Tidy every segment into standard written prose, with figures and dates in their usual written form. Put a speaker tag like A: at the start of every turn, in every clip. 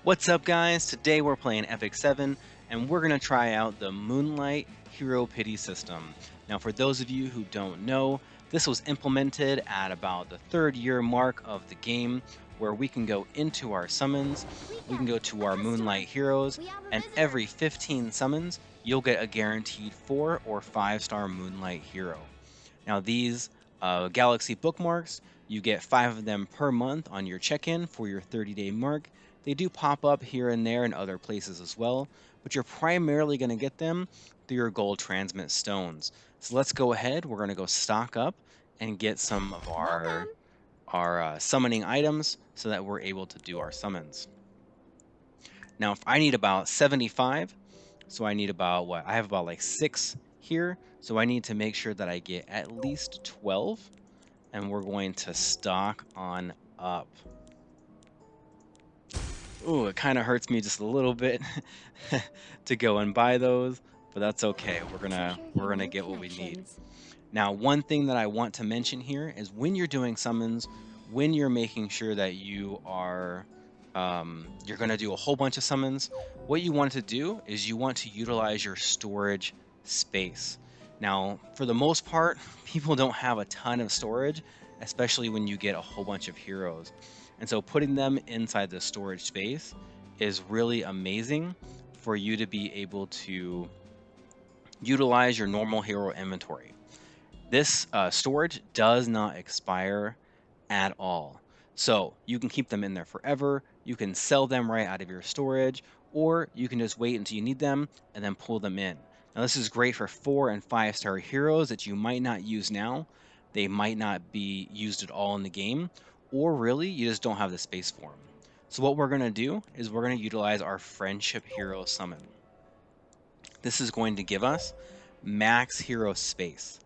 A: What's up, guys? Today we're playing Epic 7 and we're going to try out the Moonlight Hero Pity system. Now, for those of you who don't know, this was implemented at about the 3rd year mark of the game, where we can go into our summons, we can go to our Moonlight Heroes, and every 15 summons, you'll get a guaranteed 4 or 5-star Moonlight Hero. Now, these Galaxy bookmarks, you get 5 of them per month on your check-in for your 30-day mark. They do pop up here and there in other places as well, but you're primarily going to get them through your gold transmit stones. So let's go ahead. We're going to go stock up and get some of our summoning items so that we're able to do our summons. Now, if I need about 75, so I need about what? I have about like 6 here, so I need to make sure that I get at least 12, and we're going to stock on up. Ooh, it kind of hurts me just a little bit to go and buy those, but that's okay. We're gonna get what we need. Now, one thing that I want to mention here is when you're doing summons, when you're making sure that you are you're gonna do a whole bunch of summons, what you want to do is you want to utilize your storage space. Now, for the most part, people don't have a ton of storage, especially when you get a whole bunch of heroes. And so putting them inside the storage space is really amazing for you to be able to utilize your normal hero inventory. This storage does not expire at all. So you can keep them in there forever. You can sell them right out of your storage, or you can just wait until you need them and then pull them in. Now, this is great for 4 and 5-star heroes that you might not use now. They might not be used at all in the game, or really you just don't have the space for them. So what we're going to do is we're going to utilize our friendship hero summon. This is going to give us max hero space.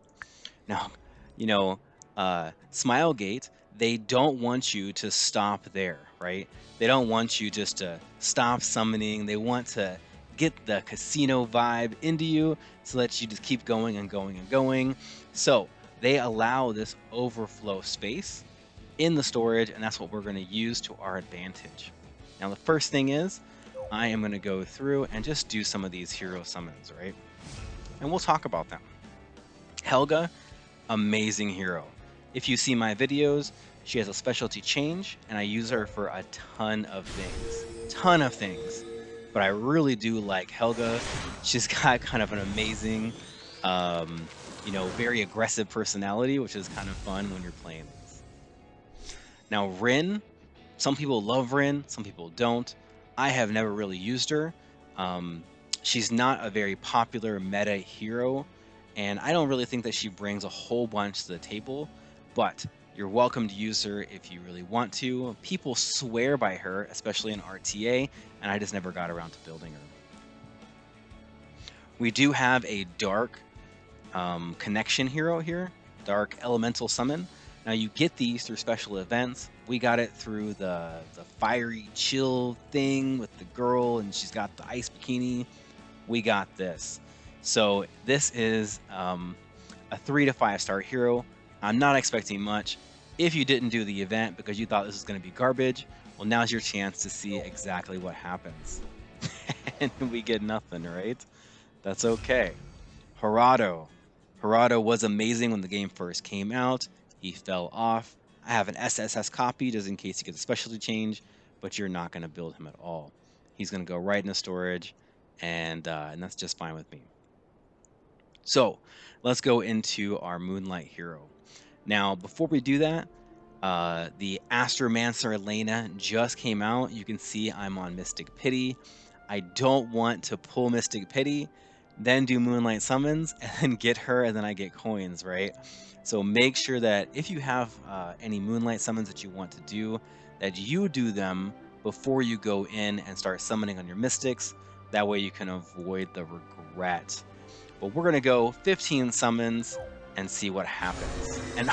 A: Now, you know, Smilegate, they don't want you to stop there, right? They don't want you just to stop summoning. They want to get the casino vibe into you so that you just keep going and going and going. So they allow this overflow space in the storage, and that's what we're going to use to our advantage. Now, the first thing is I am going to go through and just do some of these hero summons, right? And we'll talk about them. Helga, amazing hero. If you see my videos, she has a specialty change, and I use her for a ton of things. But I really do like Helga. She's got kind of an amazing, very aggressive personality, which is kind of fun when you're playing this. Now, Rin, some people love Rin, some people don't. I have never really used her. She's not a very popular meta hero, and I don't really think that she brings a whole bunch to the table, but you're welcome to use her if you really want to. People swear by her, especially in RTA, and I just never got around to building her. We do have a dark connection hero here, dark elemental summon. Now, you get these through special events. We got it through the fiery chill thing with the girl, and she's got the ice bikini. We got this. So this is a 3 to 5-star hero. I'm not expecting much. If you didn't do the event because you thought this was going to be garbage, well, now's your chance to see exactly what happens. And we get nothing, right? That's okay. Gerardo. Gerardo was amazing when the game first came out. He fell off. I have an SSS copy just in case he gets a specialty change, but you're not going to build him at all. He's going to go right into storage, and that's just fine with me. So let's go into our Moonlight hero. Now, before we do that, the Astomancer Elena just came out. You can see I'm on Mystic Pity. I don't want to pull Mystic Pity, then do Moonlight summons, and then get her, and then I get coins, right? So make sure that if you have any Moonlight summons that you want to do, that you do them before you go in and start summoning on your Mystics. That way you can avoid the regret. But we're gonna go 15 summons and see what happens. And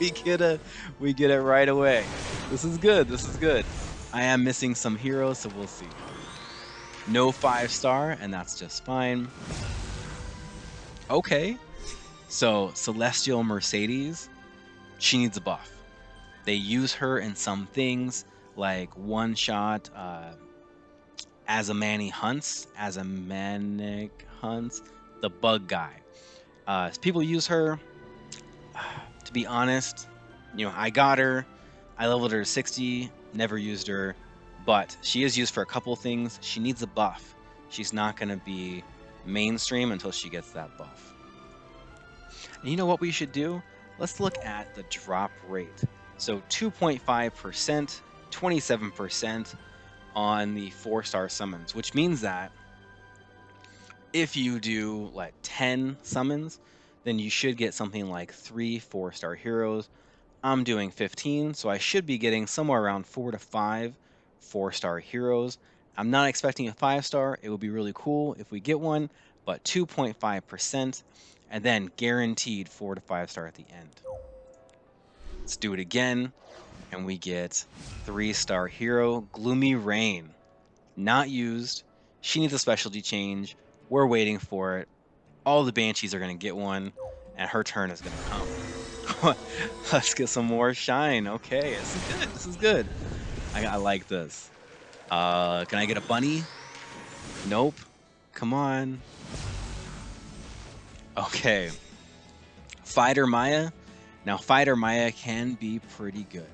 A: we get it right away. This is good. This is good. I am missing some heroes, so we'll see. No 5-star, and that's just fine. Okay. So Celestial Mercedes, she needs a buff. They use her in some things like one-shot As a manic hunts, the bug guy. People use her. To be honest, I got her. I leveled her to 60, never used her, but she is used for a couple things. She needs a buff. She's not going to be mainstream until she gets that buff. And you know what we should do? Let's look at the drop rate. So 2.5%, 27% on the 4-star summons, which means that if you do like 10 summons, then you should get something like 3 4-star heroes. I'm doing 15, so I should be getting somewhere around 4 to 5 4-star heroes. I'm not expecting a 5-star. It would be really cool if we get one, but 2.5%, and then guaranteed 4 to 5-star at the end. Let's do it again, and we get 3-star hero, Gloomy Rain. Not used. She needs a specialty change. We're waiting for it. All the Banshees are going to get one, and her turn is going to come. Let's get some more shine. Okay, this is good. This is good. I like this. Can I get a bunny? Nope. Come on. Okay. Fighter Maya. Now, Fighter Maya can be pretty good.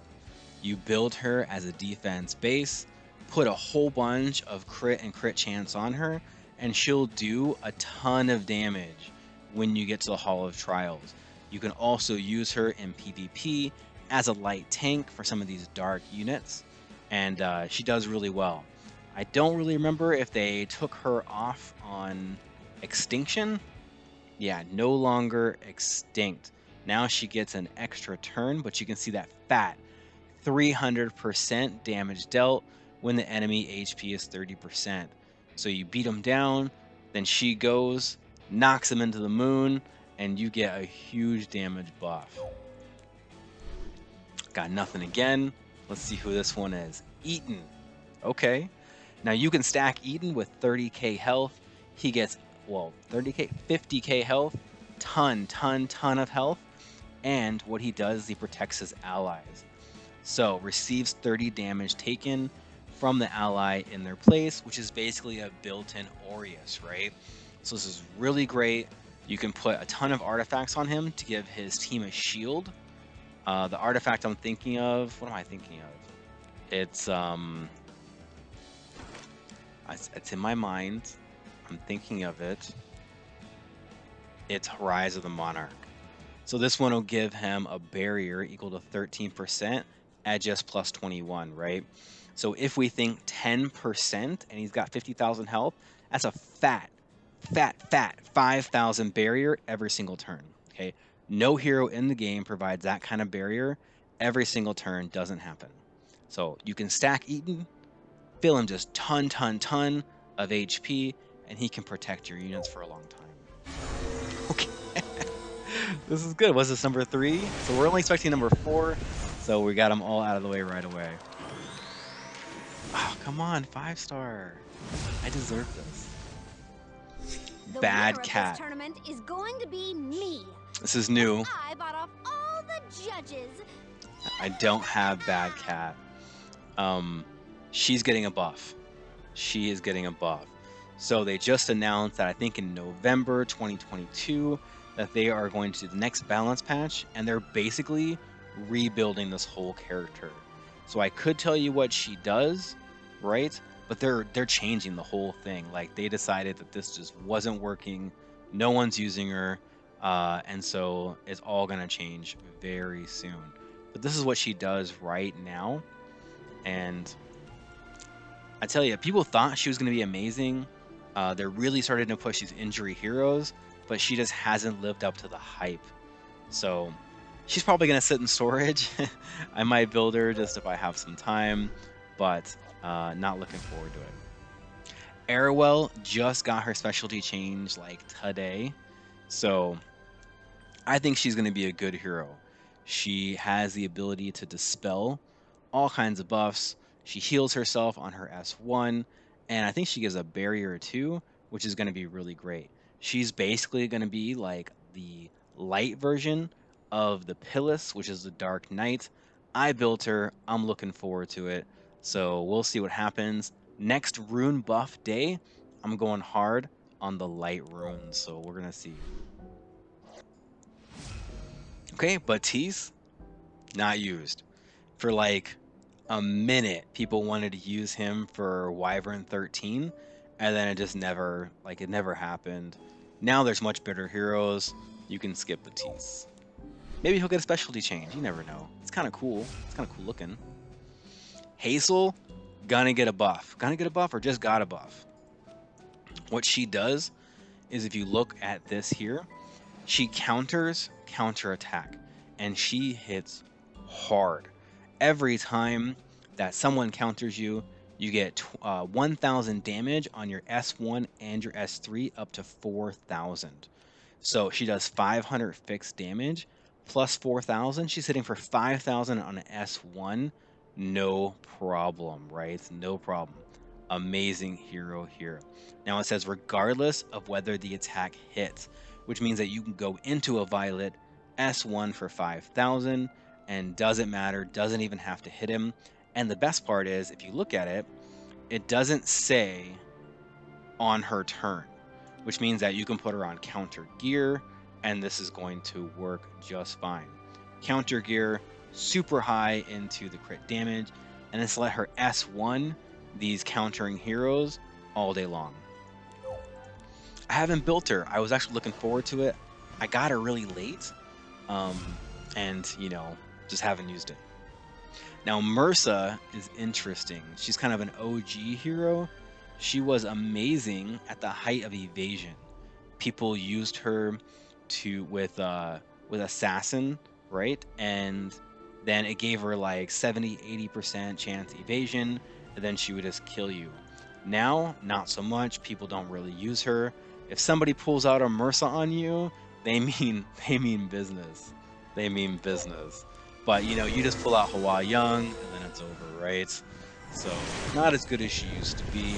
A: You build her as a defense base, put a whole bunch of crit and crit chance on her, and she'll do a ton of damage when you get to the Hall of Trials. You can also use her in PvP as a light tank for some of these dark units, and she does really well. I don't really remember if they took her off on Extinction. Yeah, no longer extinct. Now she gets an extra turn, but you can see that fat 300% damage dealt when the enemy HP is 30%. So you beat him down, then she goes, knocks him into the moon, and you get a huge damage buff. Got nothing again. Let's see who this one is. Eaton. Okay. Now you can stack Eaton with 30k health. He gets, 30k, 50k health, ton of health. And what he does is he protects his allies. So receives 30 damage taken from the ally in their place, which is basically a built-in Aureus, right? So this is really great. You can put a ton of artifacts on him to give his team a shield. The artifact I'm thinking of, what am I thinking of? It's in my mind. I'm thinking of it. It's Rise of the Monarch. So this one will give him a barrier equal to 13% at just plus 21, right? So if we think 10% and he's got 50,000 health, that's a fat 5,000 barrier every single turn, okay? No hero in the game provides that kind of barrier every single turn. Doesn't happen. So you can stack Eaton, fill him just ton of HP, and he can protect your units for a long time. Okay. This is good. Was this number 3? So we're only expecting number 4. So we got them all out of the way right away. Oh, come on, 5-star. I deserve this.
B: The
A: Bad
B: winner
A: Cat.
B: Of this tournament is going to be me.
A: This is new.
B: I bought off all the judges.
A: I don't have Bad Cat. She's getting a buff. She is getting a buff. So they just announced that I think in November 2022 that they are going to do the next balance patch, and they're basically rebuilding this whole character. So I could tell you what she does, right? But they're changing the whole thing. Like they decided that this just wasn't working. No one's using her, and so it's all gonna change very soon. But this is what she does right now, and I tell you, people thought she was gonna be amazing. They're really starting to push these injury heroes, but she just hasn't lived up to the hype. So she's probably going to sit in storage. I might build her just if I have some time, but not looking forward to it. Arrowell just got her specialty change like today. So I think she's going to be a good hero. She has the ability to dispel all kinds of buffs. She heals herself on her S1, and I think she gives a barrier too, which is going to be really great. She's basically going to be like the light version of the Pillis, which is the Dark Knight. I built her. I'm looking forward to it. So we'll see what happens. Next rune buff day, I'm going hard on the light runes, so we're gonna see. Okay, Batiste, not used. For like a minute, people wanted to use him for Wyvern 13, and then it just never, like, it never happened. Now there's much better heroes. You can skip Batiste. Maybe he'll get a specialty change. You never know. It's kind of cool. It's kind of cool looking. Hazel, gonna get a buff. Gonna get a buff or just got a buff. What she does is if you look at this here, she counters counterattack and she hits hard. Every time that someone counters you, you get 1,000 damage on your S1 and your S3 up to 4,000. So she does 500 fixed damage plus 4,000. She's hitting for 5,000 on an S1. No problem, right? No problem. Amazing hero here. Now it says regardless of whether the attack hits, which means that you can go into a Violet S1 for 5,000 and doesn't matter, doesn't even have to hit him. And the best part is, if you look at it, it doesn't say on her turn, which means that you can put her on counter gear and this is going to work just fine. Counter gear, super high into the crit damage, and let's let her S1 these countering heroes all day long. I haven't built her. I was actually looking forward to it. I got her really late, and you know, just haven't used it. Now Mursa is interesting. She's kind of an OG hero. She was amazing at the height of evasion. People used her to with assassin, right? And then it gave her like 70-80% chance evasion, and then she would just kill you. Now, not so much. People don't really use her. If somebody pulls out a Mursa on you, they mean business. They mean business. But you know, you just pull out Hwa Young, and then it's over, right? So not as good as she used to be.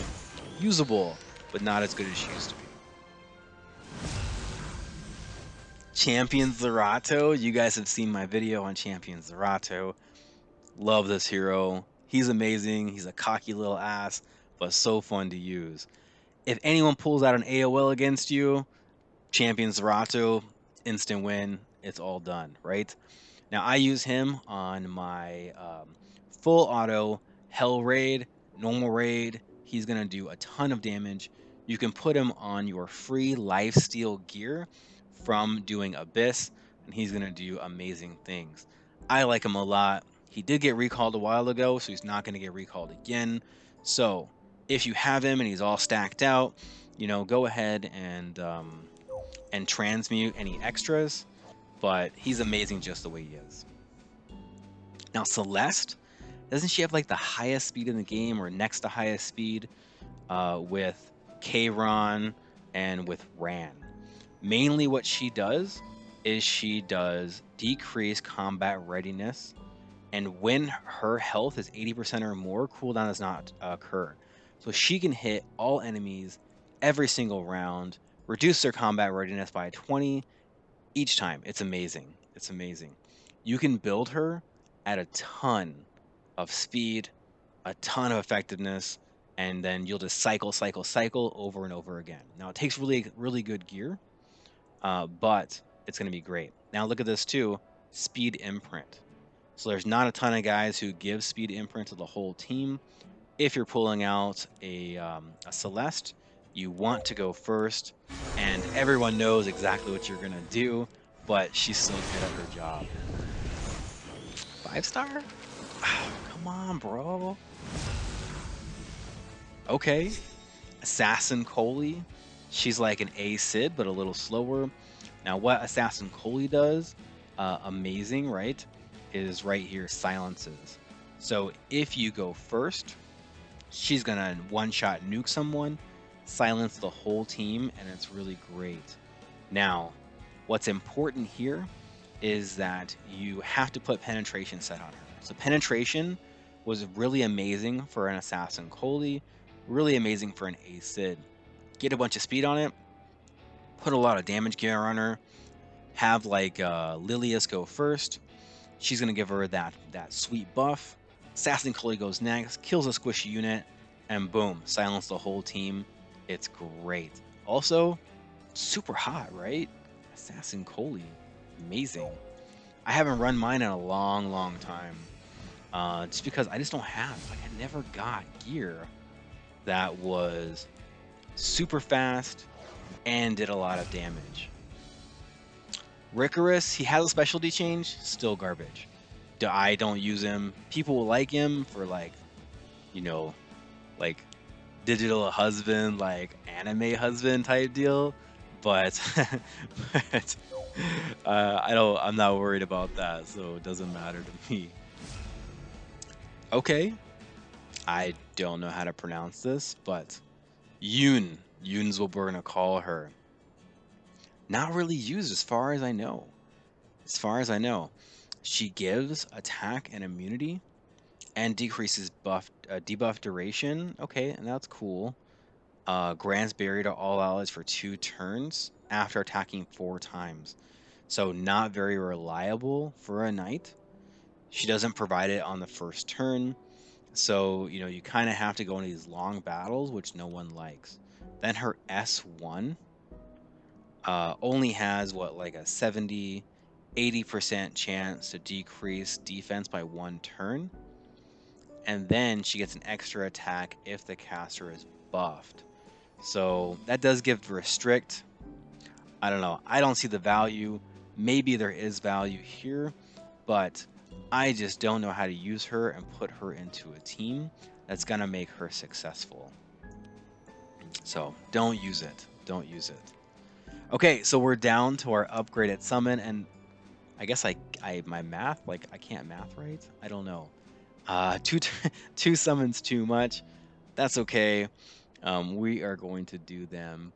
A: Usable, but not as good as she used to be. Champion Zerato. You guys have seen my video on Champion Zerato. Love this hero. He's amazing. He's a cocky little ass, but so fun to use. If anyone pulls out an AOL against you, Champion Zerato, instant win. It's all done, right? Now I use him on my full auto Hell Raid, normal raid. He's gonna do a ton of damage. You can put him on your free lifesteal gear from doing Abyss, and he's gonna do amazing things. I like him a lot. He did get recalled a while ago, so he's not gonna get recalled again. So if you have him and he's all stacked out, you know, go ahead and transmute any extras. But he's amazing just the way he is. Now Celeste, doesn't she have like the highest speed in the game or next to highest speed with Kayron and with Ran? Mainly what she does is she does decrease combat readiness, and when her health is 80% or more, cooldown does not occur. So she can hit all enemies every single round, reduce their combat readiness by 20 each time. It's amazing. It's amazing. You can build her at a ton of speed, a ton of effectiveness, and then you'll just cycle over and over again. Now it takes really good gear, but it's going to be great. Now look at this too, speed imprint. So there's not a ton of guys who give speed imprint to the whole team. If you're pulling out a Celeste, you want to go first, and everyone knows exactly what you're gonna do, but she's so good at her job. 5-star? Oh, come on, bro. Okay. Assassin Coley. She's like an A Sid, but a little slower. Now, what Assassin Coley does, amazing, right, is right here, silences. So if you go first, she's gonna one-shot nuke someone, silence the whole team, and it's really great. Now, what's important here is that you have to put penetration set on her. So penetration was really amazing for an Assassin Coley, really amazing for an Acid. Get a bunch of speed on it, put a lot of damage gear on her, have like Lilius go first. She's gonna give her that sweet buff. Assassin Coley goes next, kills a squishy unit, and boom, silence the whole team. It's great. Also, super hot, right? Assassin Coley, amazing. I haven't run mine in a long, long time. Just because I just don't have, like, I never got gear that was super fast and did a lot of damage. Ricorous, he has a specialty change, still garbage. I don't use him. People will like him for, like, you know, like digital husband, like anime husband type deal, but but I'm not worried about that, so it doesn't matter to me. Okay, I don't know how to pronounce this, but Yoon's what we're gonna call her. Not really used as far as I know. As far as I know, she gives attack and immunity and decreases debuff duration. Okay, and that's cool. Grants barrier to all allies for 2 turns after attacking 4 times. So not very reliable for a knight. She doesn't provide it on the first turn. So, you kind of have to go into these long battles, which no one likes. Then her S1 only has what, like a 70, 80% chance to decrease defense by 1 turn. And then she gets an extra attack if the caster is buffed. So that does give restrict. I don't know. I don't see the value. Maybe there is value here, but I just don't know how to use her and put her into a team that's going to make her successful. So don't use it. Don't use it. Okay, so we're down to our upgraded summon, and I guess my math, like I can't math right. I don't know. Two summons too much. That's okay. We are going to do them.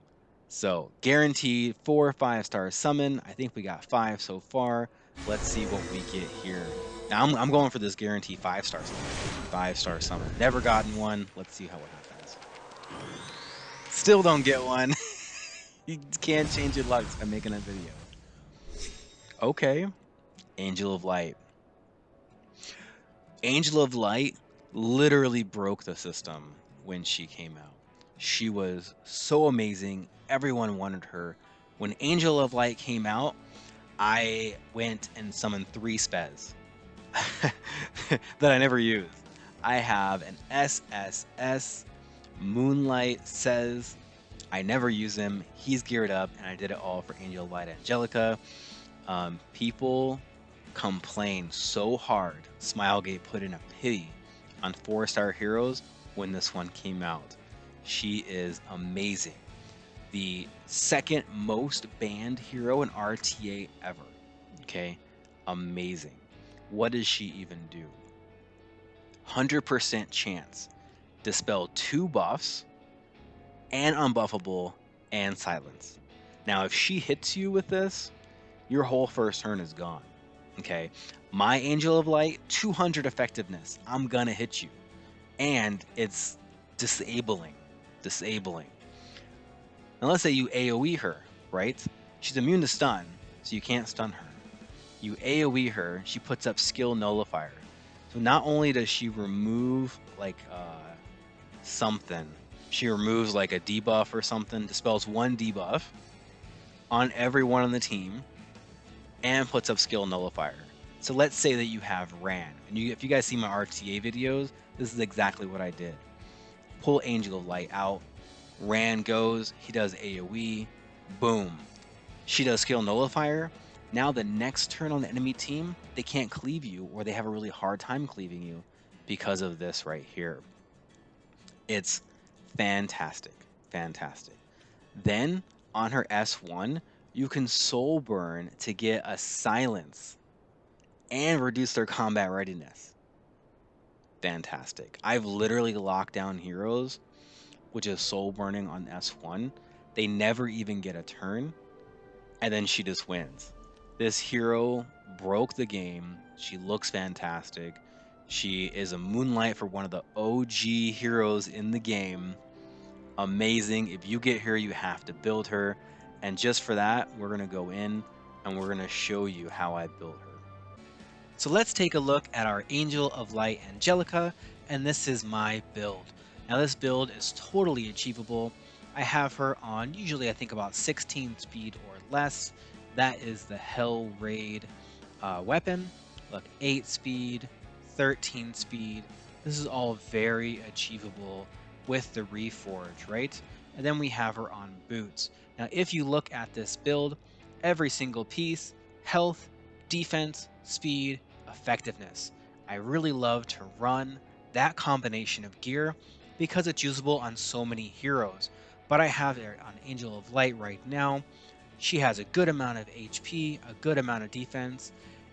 A: So guaranteed 4 5-star summon. I think we got 5 so far. Let's see what we get here. Now I'm going for this guarantee 5-star summon. 5-star summon. Never gotten one. Let's see how it happens. Still don't get one. You can't change your luck by making a video. Okay. Angel of Light. Angel of Light literally broke the system when she came out. She was so amazing. Everyone wanted her. When Angel of Light came out, I went and summoned 3 spez that I never used. I have an SSS. Moonlight says I never use him. He's geared up, and I did it all for Angel of Light Angelica. People complained so hard. Smilegate put in a pity on 4-star heroes when this one came out. She is amazing. The second most banned hero in RTA ever. Okay, amazing. What does she even do? 100% chance. Dispel 2 buffs and unbuffable and silence. Now, if she hits you with this, your whole first turn is gone. Okay, my Angel of Light, 200 effectiveness. I'm gonna hit you, and it's disabling. Now let's say you AoE her, right? She's immune to stun, so you can't stun her. You AoE her, she puts up skill nullifier. So not only does she remove like something, she removes like a debuff or something, dispels 1 debuff on everyone on the team, and puts up skill nullifier. So let's say that you have Ran, and if you guys see my RTA videos, this is exactly what I did. Pull Angel of Light out, Ran goes, he does AoE, boom. She does skill nullifier. Now the next turn on the enemy team, they can't cleave you, or they have a really hard time cleaving you because of this right here. It's fantastic. Then on her S1, you can soul burn to get a silence and reduce their combat readiness. Fantastic. I've literally locked down heroes, which is soul burning on S1. They never even get a turn, and then she just wins. This hero broke the game. She looks fantastic. She is a Moonlight for one of the OG heroes in the game. Amazing. If you get her, you have to build her. And just for that, we're going to go in and we're going to show you how I built her. So let's take a look at our Angel of Light Angelica, and this is my build. Now this build is totally achievable. I have her on usually I think about 16 speed or less. That is the Hell Raid weapon. Look, 8 speed, 13 speed. This is all very achievable with the Reforge, right? And then we have her on boots. Now, if you look at this build, every single piece, health, defense, speed, effectiveness. I really love to run that combination of gear because it's usable on so many heroes. But I have it on Angel of Light right now. She has a good amount of HP, a good amount of defense.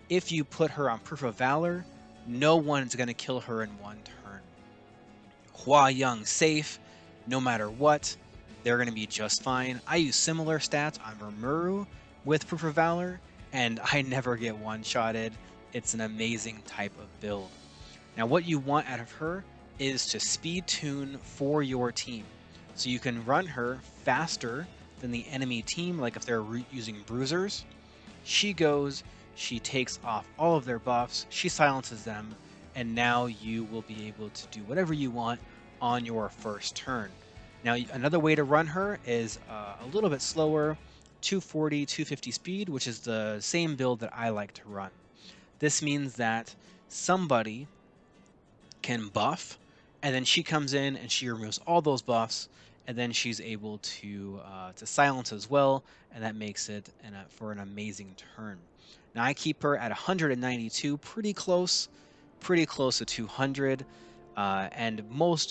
A: If you put her on Proof of Valor, no one's going to kill her in one turn. Hua Young safe, no matter what, they're going to be just fine. I use similar stats on Rimuru with Proof of Valor, and I never get one-shotted. It's an amazing type of build. Now, what you want out of her is to speed tune for your team. So you can run her faster than the enemy team, like if they're using bruisers. She goes, she takes off all of their buffs, she silences them, and now you will be able to do whatever you want on your first turn. Now, another way to run her is a little bit slower, 240, 250 speed, which is the same build that I like to run. This means that somebody can buff, and then she comes in and she removes all those buffs, and then she's able to silence as well, and that makes it for an amazing turn. Now I keep her at 192, pretty close to 200, and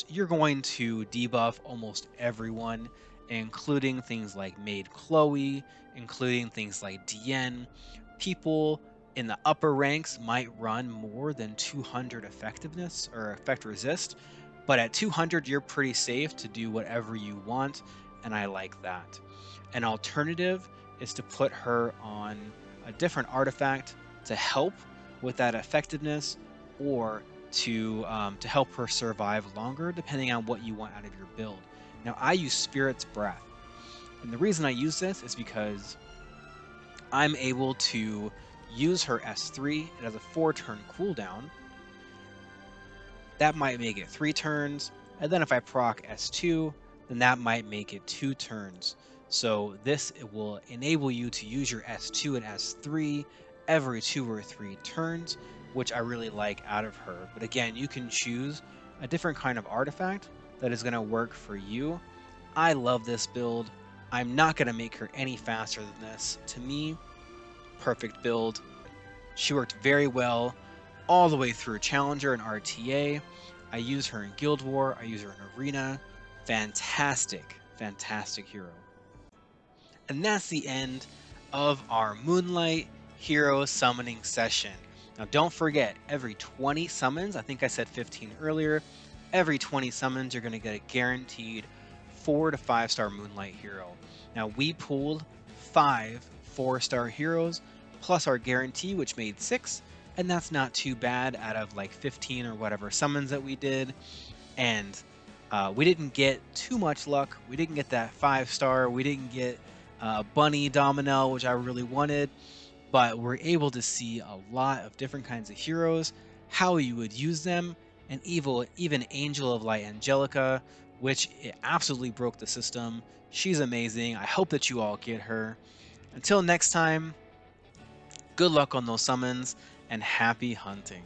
A: you're going to debuff almost everyone, including things like Maid Chloe, including things like Dien. People in the upper ranks might run more than 200 effectiveness or effect resist, but at 200 you're pretty safe to do whatever you want, and I like that. An alternative is to put her on a different artifact to help with that effectiveness, or to help her survive longer, depending on what you want out of your build. Now I use Spirit's Breath, and the reason I use this is because I'm able to use her S3. It has a 4-turn cooldown. That might make it 3 turns. And then if I proc S2, then that might make it 2 turns. So this will enable you to use your S2 and S3 every 2 or 3 turns, which I really like out of her. But again, you can choose a different kind of artifact that is going to work for you. I love this build. I'm not going to make her any faster than this. To me, perfect build. She worked very well all the way through Challenger and RTA. I use her in Guild War. I use her in Arena. Fantastic, fantastic hero. And that's the end of our Moonlight hero summoning session. Now don't forget, every 20 summons, I think I said 15 earlier, every 20 summons you're going to get a guaranteed 4 to 5 star Moonlight hero. Now we pulled 5 4-star heroes plus our guarantee, which made 6, and that's not too bad out of like 15 or whatever summons that we did. And we didn't get too much luck. We didn't get that 5-star. We didn't get Bunny Dominel, which I really wanted, but we're able to see a lot of different kinds of heroes, how you would use them, and even Angel of Light Angelica, which it absolutely broke the system. She's amazing. I hope that you all get her. Until next time, good luck on those summons, and happy hunting.